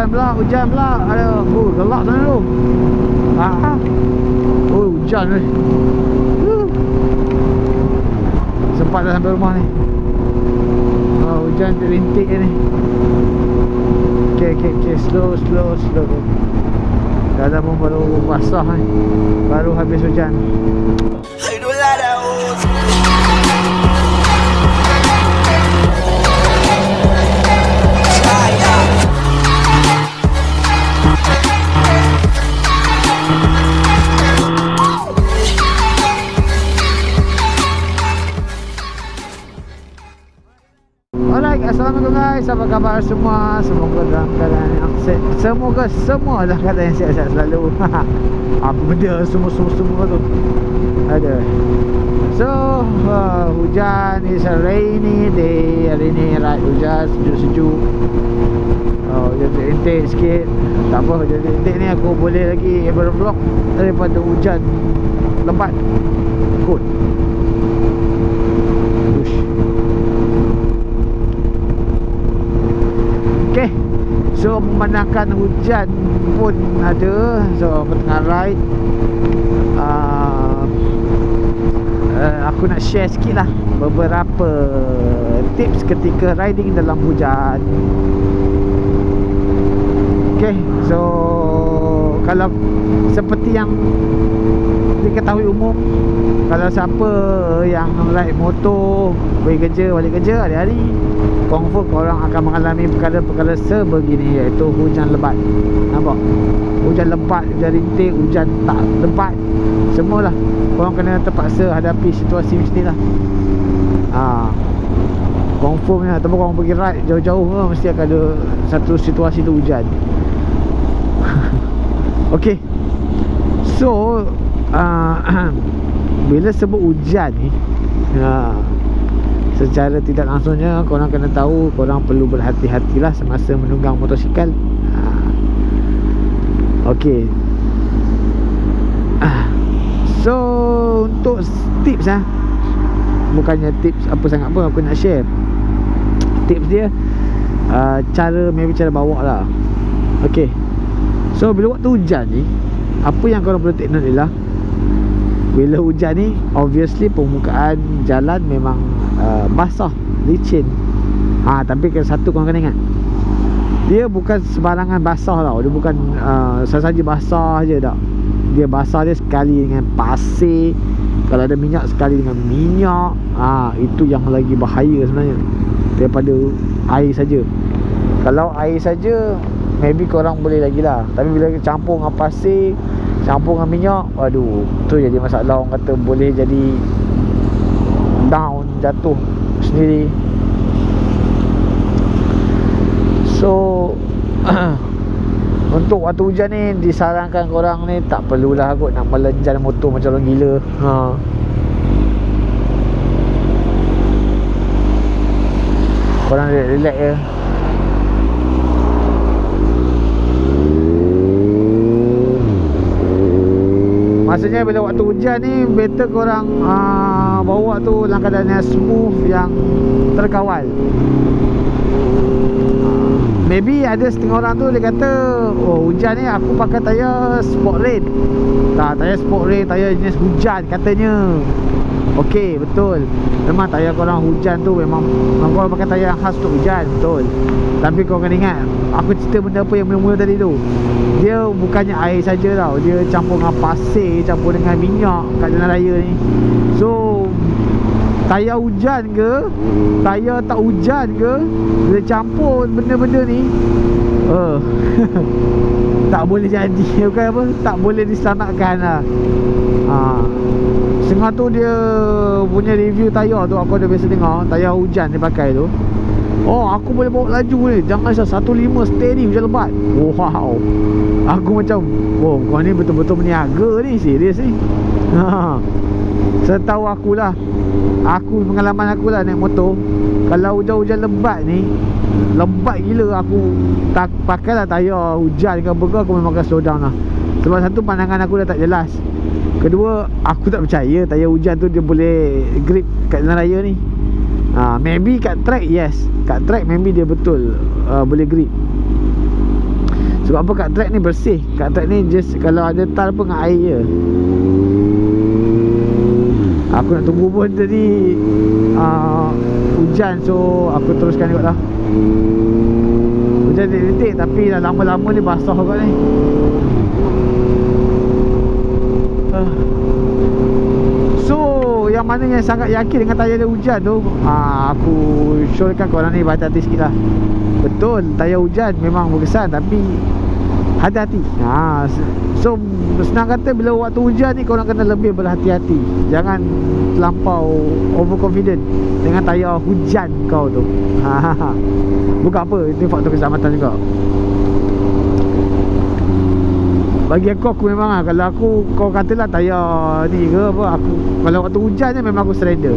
hujan pula. Aduh, gelap sana tu. Hujan ni. Sempat dah sampai rumah ni. Hujan rintik ni. Okay, slow. Dalam pun baru basah ni. Baru habis hujan. Assalamualaikum guys, apa khabar semua? Semoga dalam keadaan yang sihat. Semoga semua dalam keadaan yang sihat selalu. Apa benda semua tu ada. So hujan, is a rainy day. Hari ni right, hujan sejuk-sejuk. Hujan rintik sikit. Tak apa, hujan rintik ni aku boleh lagi bervlog daripada hujan lebat. Good. Okay, so memandangkan hujan pun ada. So aku tengah ride. Aku nak share sikit lah beberapa tips ketika riding dalam hujan. Okay, so kalau seperti yang diketahui umum, kalau siapa yang ride motor pergi kerja, balik kerja hari-hari, confirm korang akan mengalami perkara-perkara sebegini, iaitu hujan lebat. Nampak? Hujan lebat, hujan rintik, hujan tak lebat, semualah korang kena terpaksa hadapi situasi macam ni lah. Confirmnya, ataupun korang pergi ride jauh-jauh mesti akan ada satu situasi tu hujan. Okay, so bila sebut hujan ni, secara tidak langsungnya korang kena tahu, korang perlu berhati-hatilah semasa menunggang motosikal. Okay, so untuk tips bukannya tips apa sangat pun, aku nak share tips dia, maybe cara bawa lah. Okay, so bila waktu hujan ni, apa yang korang perlu take note ialah, bila hujan ni obviously permukaan jalan memang basah, licin. Tapi satu korang kena ingat, dia bukan sembarangan basah tau. Dia bukan sahaja basah je tak. Dia basah dia sekali dengan pasir, kalau ada minyak sekali dengan minyak. Itu yang lagi bahaya sebenarnya daripada air saja. Kalau air saja maybe korang boleh lagi lah, tapi bila campur dengan pasir, campur dengan minyak, waduh, tu jadi masalah. Orang kata boleh jadi down, jatuh sendiri. So untuk waktu hujan ni disarankan korang ni tak perlulah kot nak melenjan motor macam orang gila. Korang relax je. Maksudnya bila waktu hujan ni better korang bawa tu dalam keadaan yang smooth, yang terkawal. Maybe ada setengah orang tu dia kata, hujan ni aku pakai tayar sport rain. Tayar sport rain, tayar jenis hujan katanya. Okey, betul. Memang tayar korang hujan tu memang korang pakai tayar yang khas untuk hujan, betul. Tapi korang kena ingat, aku cerita benda apa yang mula-mula tadi tu, dia bukannya air saja tau. Dia campur dengan pasir, campur dengan minyak kat jalan raya ni. So tayar hujan ke, tayar tak hujan ke, bila campur benda-benda ni, tak boleh jadi. Bukan apa, tak boleh diselamatkan lah. Setengah tu dia punya review tayar tu, aku ada biasa dengar tayar hujan dia pakai tu. Aku boleh bawa laju ni, jangan risau, 15 steady hujan lebat. Wow, aku macam, kau ni betul-betul berniaga ni, serius ni. Setahu akulah, pengalaman aku lah naik motor, kalau hujan-hujan lebat ni, lebat gila, aku tak pakailah tayar hujan ke apa ke, aku memang akan slow down lah. Sebab satu, pandangan aku dah tak jelas. Kedua, aku tak percaya tayar hujan tu dia boleh grip kat jalan raya ni. Maybe kat track, yes. Kat track maybe dia betul boleh grip. Sebab apa, kat track ni bersih. Kat track ni just kalau ada tar pun dengan air je. Aku nak tunggu pun tadi hujan, so aku teruskan juga lah. Hujan detik-detik tapi dah lama-lama ni basah kot ni. So yang mana yang sangat yakin dengan tayar dia hujan tu, aku syorkan korang ni berhati-hati sikit lah. Betul, tayar hujan memang berkesan, tapi hati-hati. So senang kata, bila waktu hujan ni korang kena lebih berhati-hati. Jangan terlampau overconfident dengan tayar hujan kau tu. Bukan apa, itu faktor keselamatan juga. Bagi aku memang kalau kau katalah tayar ni ke apa, aku kalau waktu hujan ni memang aku surrender.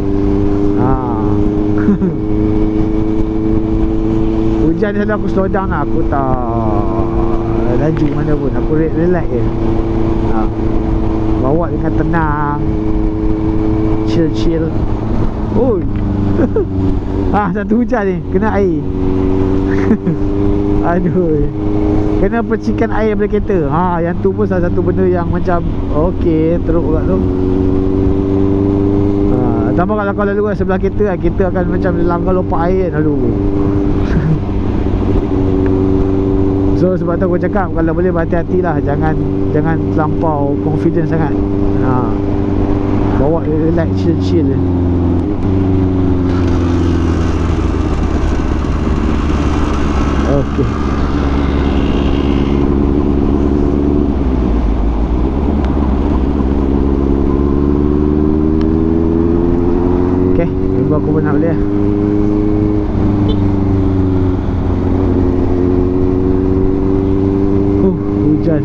Hujan ni selalu aku slow down lah. Aku tak laju mana pun, aku relax je. Bawa dengan tenang, chill. Oi. Satu hujan ni kena air. Aduh, kena percikan air daripada kereta. Yang tu pun salah satu benda yang macam okey, teruk kat tu. Tambah kalau kau lalu sebelah kereta, kita akan macam langgar lompat air lalu. So sebab tu aku cakap, kalau boleh berhati-hati lah. Jangan terlampau confident sangat. Bawa relax, chill. Okay. Okay, tunggu aku pun nak boleh. Hujan.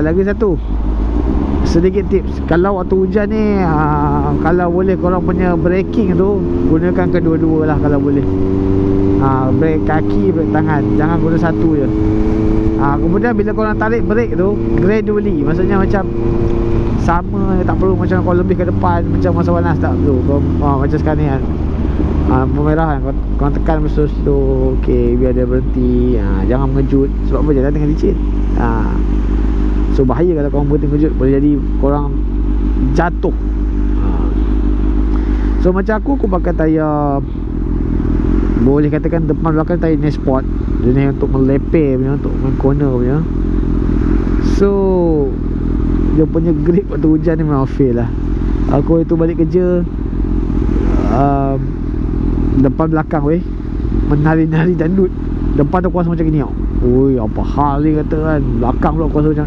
Lagi satu sedikit tips. Kalau waktu hujan ni, kalau boleh korang punya braking tu gunakan kedua-dua lah kalau boleh. Brake kaki, brake tangan, jangan guna satu je. Kemudian bila korang tarik brake tu gradually, maksudnya macam sama, tak perlu macam kau lebih ke depan macam masa panas, tak perlu. Macam sekarang ni kan, pemerahan korang tekan slow. Okay, biar dia berhenti. Jangan mengejut. Sebab apa, jalan tengah licin. So bahaya kalau korang berhenti mengejut, boleh jadi korang jatuh. So macam aku pakai tayar, boleh katakan depan belakang tayar ni sport. Dia ni untuk melepeh punya, untuk main corner punya. So dia punya grip waktu hujan ni memang fail lah. Aku itu balik kerja, depan belakang weh menari-nari dandut. Depan tu kuasa macam gini tau. Oi, apa hal ni kata kan. Belakang pula kuasa macam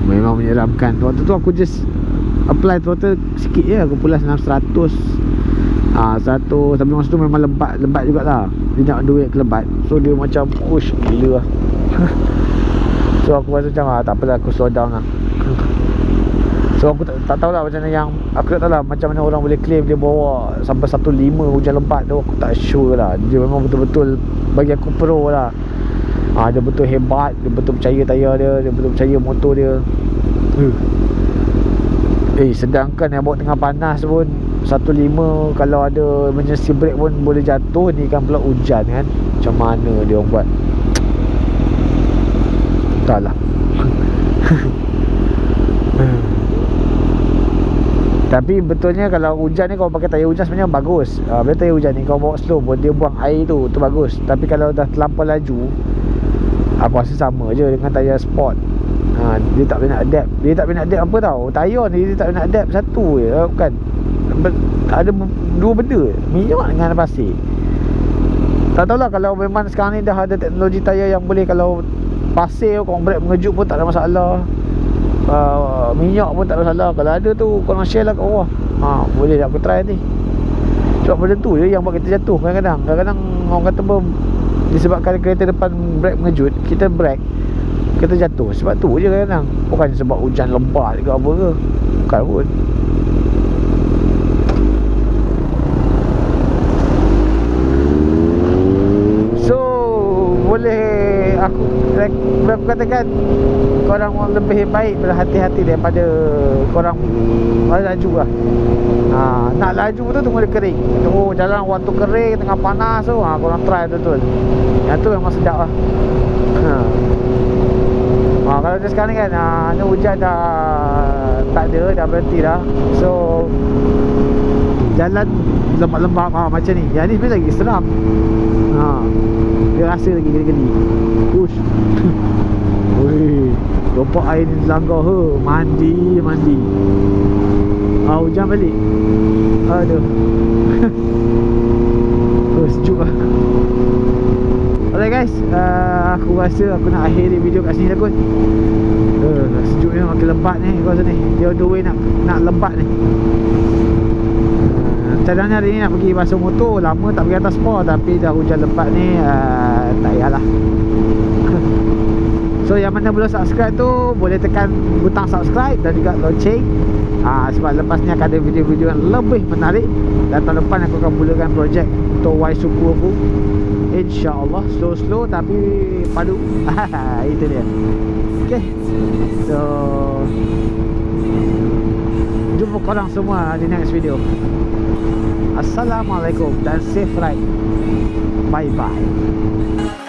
memang menyeramkan. Waktu tu aku just apply throttle sikit je. Aku pulas 600. 100. Tapi masa tu memang lebat jugalah. Dia nak duit kelebat. So dia macam push gila lah. So aku rasa macam tak apalah, aku slow down lah. So aku tak tahulah macam mana yang, aku tak tahulah macam mana orang boleh claim dia bawa sampai 1.5 hujan lebat tu. Aku tak sure lah. Dia memang betul-betul bagi aku pro lah. Dia betul hebat, dia betul percaya tayar dia, dia betul percaya motor dia. Sedangkan yang bawa tengah panas pun 1.5, kalau ada emergency brake pun boleh jatuh. Ni kan pula hujan kan. Macam mana dia orang buat? Entahlah. Tapi betulnya kalau hujan ni kau pakai tayar hujan sebenarnya bagus. Bila tayar hujan ni kau bawa slow pun dia buang air tu bagus. Tapi kalau dah terlampau laju, aku rasa sama je dengan tayar sport. Dia tak boleh nak adapt. Dia tak boleh nak adapt apa tau, tayar ni dia tak boleh nak adapt satu je, bukan. Ada dua benda, minyak dengan pasir. Tak tahulah kalau memang sekarang ni dah ada teknologi tayar yang boleh, kalau pasir kau brake mengejut pun tak ada masalah. Minyak pun tak ada masalah. Kalau ada tu korang share lah kat bawah. Boleh tak aku try nanti. Sebab benda tu je yang buat kita jatuh kadang-kadang orang kata disebabkan kereta depan brake mengejut, kita brake, kita jatuh. Sebab tu je kadang-kadang. Bukan sebab hujan lebat ke apa ke. Bukan pun. So boleh aku katakan korang lebih baik berhati-hati daripada korang laju lah. Nak laju tu tunggu dia kering. Oh, jalan waktu kering tengah panas tu, korang try betul. Yang tu memang sedap lah. Kalau dia sekarang kan ni hujan dah tak ada, dah berhenti dah. So jalan lembab-lembab macam ni. Yang ni sebenarnya lagi seram. Dia rasa lagi geli-geli. Ush. Ui, lompat air ni langgar he. Mandi. Hujan balik. Aduh. Sejuk lah. Alright guys, aku rasa aku nak akhiri video kat sini lah kot. Sejuk ni makin lebat ni. Aku rasa ni dia on the way nak lebat ni. Cadangnya hari ni nak pergi basuh motor. Lama tak pergi atas sport, tapi dah hujan lebat ni, tak payahlah. So yang mana belum subscribe tu boleh tekan butang subscribe dan juga lonceng. Sebab lepas ni akan ada video-video yang lebih menarik. Dan tahun depan aku akan mulakan projek untuk Y suku aku, InsyaAllah. Slow-slow tapi padu. Itu dia. Okay, so jumpa korang semua di next video. Assalamualaikum dan safe ride. Bye bye.